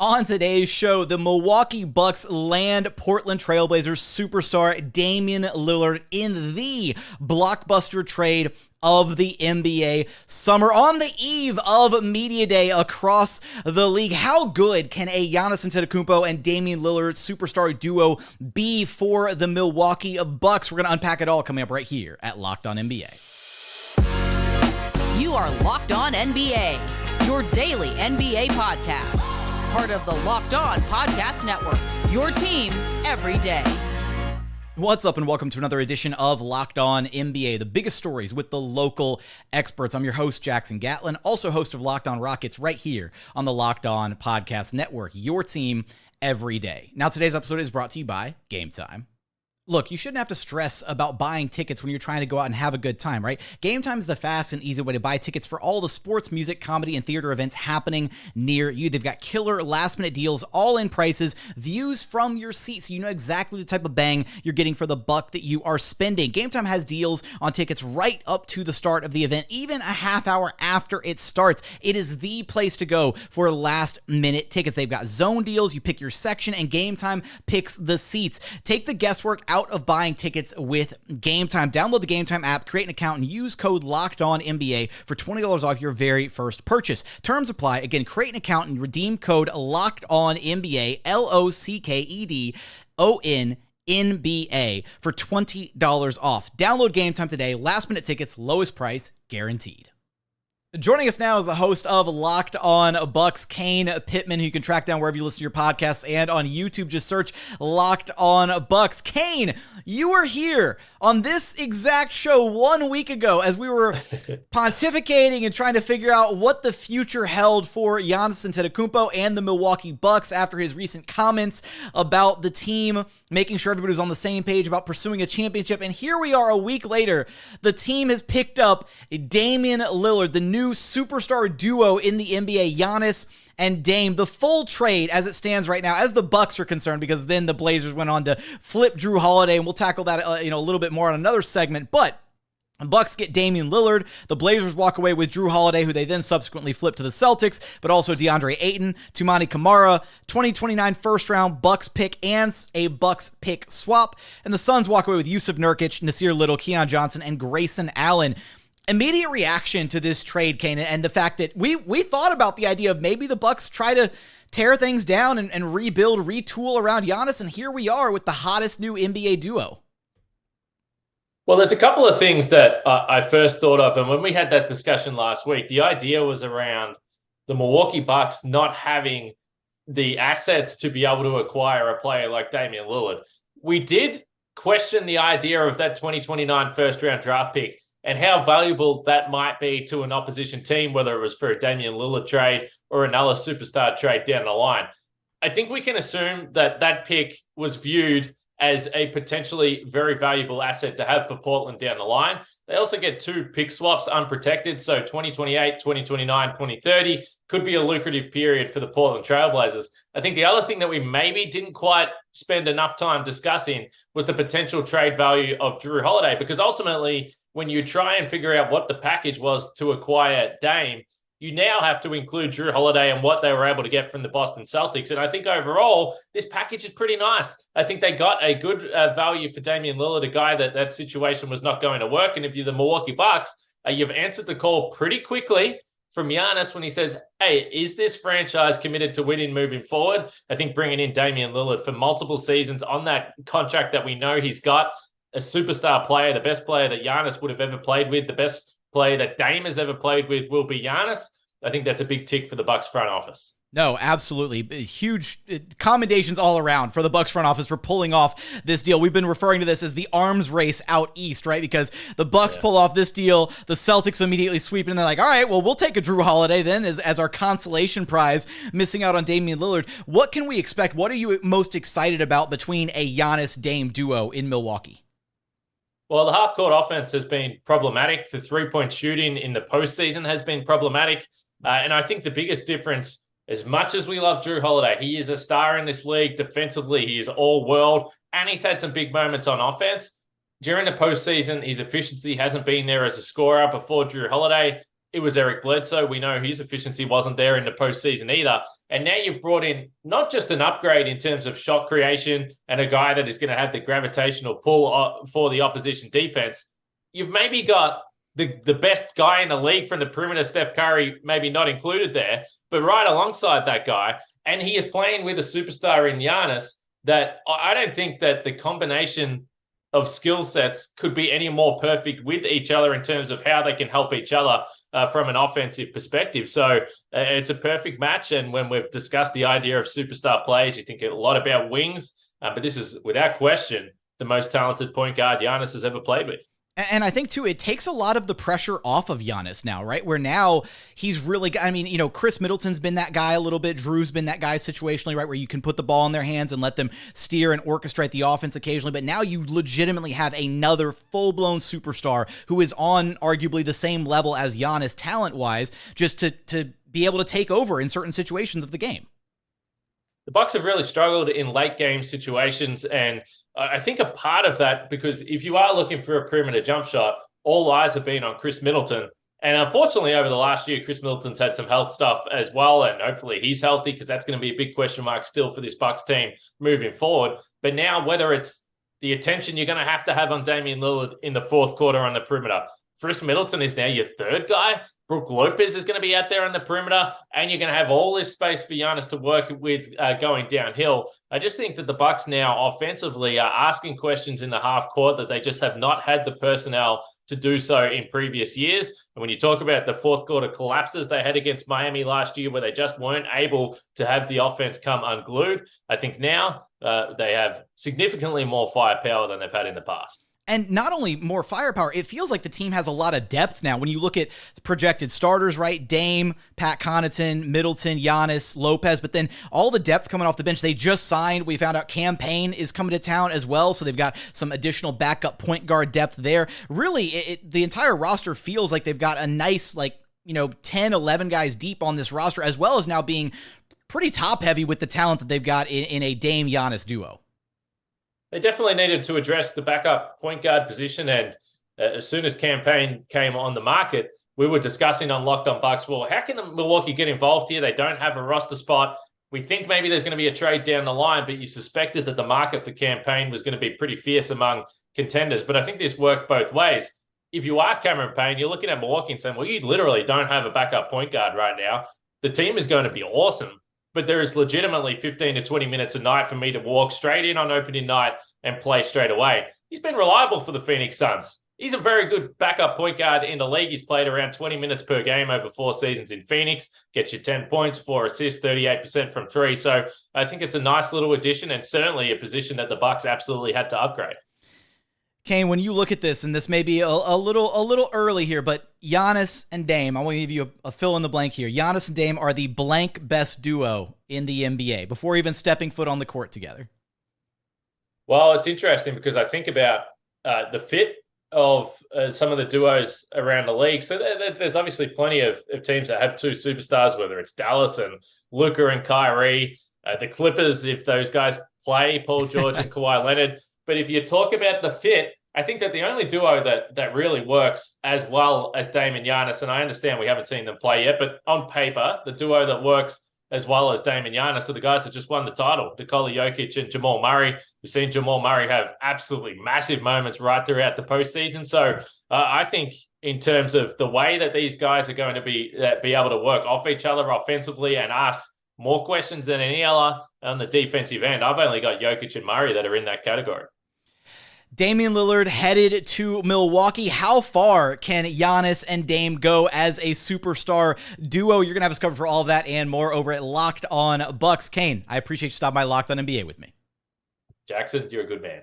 On today's show, the Milwaukee Bucks land Portland Trailblazers superstar Damian Lillard in the blockbuster trade of the NBA summer on the eve of Media Day across the league. How good can a Giannis Antetokounmpo and Damian Lillard superstar duo be for the Milwaukee Bucks? We're going to unpack it all coming up right here at Locked On NBA. You are Locked On NBA, your daily NBA podcast. Part of the Locked On Podcast Network, your team every day. What's up and welcome to another edition of Locked On NBA, the biggest stories with the local experts. I'm your host, Jackson Gatlin, also host of Locked On Rockets right here on the Locked On Podcast Network, your team every day. Now, today's episode is brought to you by Game Time. Look, you shouldn't have to stress about buying tickets when you're trying to go out and have a good time, right? Game Time is the fast and easy way to buy tickets for all the sports, music, comedy, and theater events happening near you. They've got killer last-minute deals, all-in prices, views from your seat, so you know exactly the type of bang you're getting for the buck that you are spending. Game Time has deals on tickets right up to the start of the event, even a half hour after it starts. It is the place to go for last-minute tickets. They've got zone deals. You pick your section, and Game Time picks the seats. Take the guesswork out of buying tickets with Game Time. Download the Game Time app, create an account, and use code LOCKEDONNBA for $20 off your very first purchase. Terms apply. Again, create an account and redeem code LOCKEDONNBA, LOCKEDONNBA for $20 off. Download Game Time today. Last minute tickets, lowest price guaranteed. Joining us now is the host of Locked On Bucks, Kane Pitman, who you can track down wherever you listen to your podcasts and on YouTube. Just search Locked On Bucks. Kane, you were here on this exact show 1 week ago as we were pontificating and trying to figure out what the future held for Giannis Antetokounmpo and the Milwaukee Bucks after his recent comments about the team making sure everybody was on the same page about pursuing a championship. And here we are a week later. The team has picked up Damian Lillard, the new superstar duo in the NBA, Giannis and Dame. The full trade as it stands right now, as the Bucks are concerned, because then the Blazers went on to flip Jrue Holiday, and we'll tackle that a little bit more on another segment. But the Bucks get Damian Lillard. The Blazers walk away with Jrue Holiday, who they then subsequently flip to the Celtics, but also DeAndre Ayton, Toumani Camara, 2029 first round Bucks pick, and a Bucks pick swap. And the Suns walk away with Yusuf Nurkic, Nasir Little, Keon Johnson, and Grayson Allen. Immediate reaction to this trade, Kane, and the fact that we thought about the idea of maybe the Bucks try to tear things down and rebuild, retool around Giannis, and here we are with the hottest new NBA duo. Well, there's a couple of things that I first thought of, and when we had that discussion last week, the idea was around the Milwaukee Bucks not having the assets to be able to acquire a player like Damian Lillard. We did question the idea of that 2029 first-round draft pick and how valuable that might be to an opposition team, whether it was for a Damian Lillard trade or another superstar trade down the line. I think we can assume that that pick was viewed as a potentially very valuable asset to have for Portland down the line. They also get two pick swaps unprotected, so 2028, 2029, 2030 could be a lucrative period for the Portland Trailblazers. I think the other thing that we maybe didn't quite spend enough time discussing was the potential trade value of Jrue Holiday, because ultimately, when you try and figure out what the package was to acquire Dame, you now have to include Jrue Holiday and what they were able to get from the Boston Celtics. And I think overall, this package is pretty nice. I think they got a good value for Damian Lillard, a guy that situation was not going to work. And if you're the Milwaukee Bucks, you've answered the call pretty quickly from Giannis when he says, hey, is this franchise committed to winning moving forward? I think bringing in Damian Lillard for multiple seasons on that contract that we know he's got, a superstar player, the best player that Giannis would have ever played with, the best player that Dame has ever played with will be Giannis. I think that's a big tick for the Bucks front office. No, absolutely. Huge commendations all around for the Bucks front office for pulling off this deal. We've been referring to this as the arms race out east, right? Because the Bucks pull off this deal, the Celtics immediately sweep, and they're like, all right, well, we'll take a Jrue Holiday then as our consolation prize, missing out on Damian Lillard. What can we expect? What are you most excited about between a Giannis-Dame duo in Milwaukee? Well, the half-court offense has been problematic. The three-point shooting in the postseason has been problematic. And I think the biggest difference, as much as we love Jrue Holiday, he is a star in this league defensively. He is all-world, and he's had some big moments on offense. During the postseason, his efficiency hasn't been there as a scorer before Jrue Holiday. it was Eric Bledsoe. We know his efficiency wasn't there in the postseason either. And now you've brought in not just an upgrade in terms of shot creation and a guy that is going to have the gravitational pull for the opposition defense. You've maybe got the best guy in the league from the perimeter, Steph Curry, maybe not included there, but right alongside that guy. And he is playing with a superstar in Giannis that I don't think that the combination of skill sets could be any more perfect with each other in terms of how they can help each other from an offensive perspective. So it's a perfect match. And when we've discussed the idea of superstar players, you think a lot about wings, but this is without question the most talented point guard Giannis has ever played with. And I think, too, it takes a lot of the pressure off of Giannis now, right? Where now he's really, I mean, you know, Chris Middleton's been that guy a little bit. Jrue's been that guy situationally, right? Where you can put the ball in their hands and let them steer and orchestrate the offense occasionally. But now you legitimately have another full-blown superstar who is on arguably the same level as Giannis talent-wise, just to be able to take over in certain situations of the game. The Bucks have really struggled in late game situations, and I think a part of that, because if you are looking for a perimeter jump shot, all eyes have been on Chris Middleton. And unfortunately, over the last year, Chris Middleton's had some health stuff as well, and hopefully he's healthy, because that's going to be a big question mark still for this Bucks team moving forward. But now, whether it's the attention you're going to have on Damian Lillard in the fourth quarter on the perimeter, Chris Middleton is now your third guy. Brook Lopez is going to be out there on the perimeter, and you're going to have all this space for Giannis to work with going downhill. I just think that the Bucks now offensively are asking questions in the half court that they just have not had the personnel to do so in previous years. And when you talk about the fourth quarter collapses they had against Miami last year, where they just weren't able to have the offense come unglued, I think now they have significantly more firepower than they've had in the past. And not only more firepower, it feels like the team has a lot of depth now. When you look at the projected starters, right? Dame, Pat Connaughton, Middleton, Giannis, Lopez, but then all the depth coming off the bench. They just signed. We found out Cam Payne is coming to town as well, so they've got some additional backup point guard depth there. Really, the entire roster feels like they've got a nice, 10, 11 guys deep on this roster, as well as now being pretty top heavy with the talent that they've got in a Dame-Giannis duo. They definitely needed to address the backup point guard position. And as soon as Cam Payne came on the market, we were discussing on Locked On Bucks, well, how can Milwaukee get involved here? They don't have a roster spot. We think maybe there's going to be a trade down the line, but you suspected that the market for Cam Payne was going to be pretty fierce among contenders. But I think this worked both ways. If you are Cameron Payne, you're looking at Milwaukee and saying, well, you literally don't have a backup point guard right now. The team is going to be awesome, but there is legitimately 15 to 20 minutes a night for me to walk straight in on opening night and play straight away. He's been reliable for the Phoenix Suns. He's a very good backup point guard in the league. He's played around 20 minutes per game over 4 seasons in Phoenix. Gets you 10 points, 4 assists, 38% from 3. So I think it's a nice little addition, and certainly a position that the Bucks absolutely had to upgrade. Kane, when you look at this, and this may be a little early here, but Giannis and Dame, I want to give you a fill in the blank here. Giannis and Dame are the blank best duo in the NBA before even stepping foot on the court together. Well, it's interesting because I think about the fit of some of the duos around the league. So there's obviously plenty of teams that have 2 superstars, whether it's Dallas and Luka and Kyrie, the Clippers, if those guys play, Paul George and Kawhi Leonard. But if you talk about the fit, I think that the only duo that really works as well as Dame and Giannis, and I understand we haven't seen them play yet, but on paper, the duo that works as well as Dame and Giannis are the guys that just won the title, Nikola Jokic and Jamal Murray. We've seen Jamal Murray have absolutely massive moments right throughout the postseason. So I think in terms of the way that these guys are going to be able to work off each other offensively and ask more questions than any other on the defensive end, I've only got Jokic and Murray that are in that category. Damian Lillard headed to Milwaukee. How far can Giannis and Dame go as a superstar duo? You're going to have us covered for all of that and more over at Locked On Bucks. Kane, I appreciate you stopping by Locked On NBA with me. Jackson, you're a good man.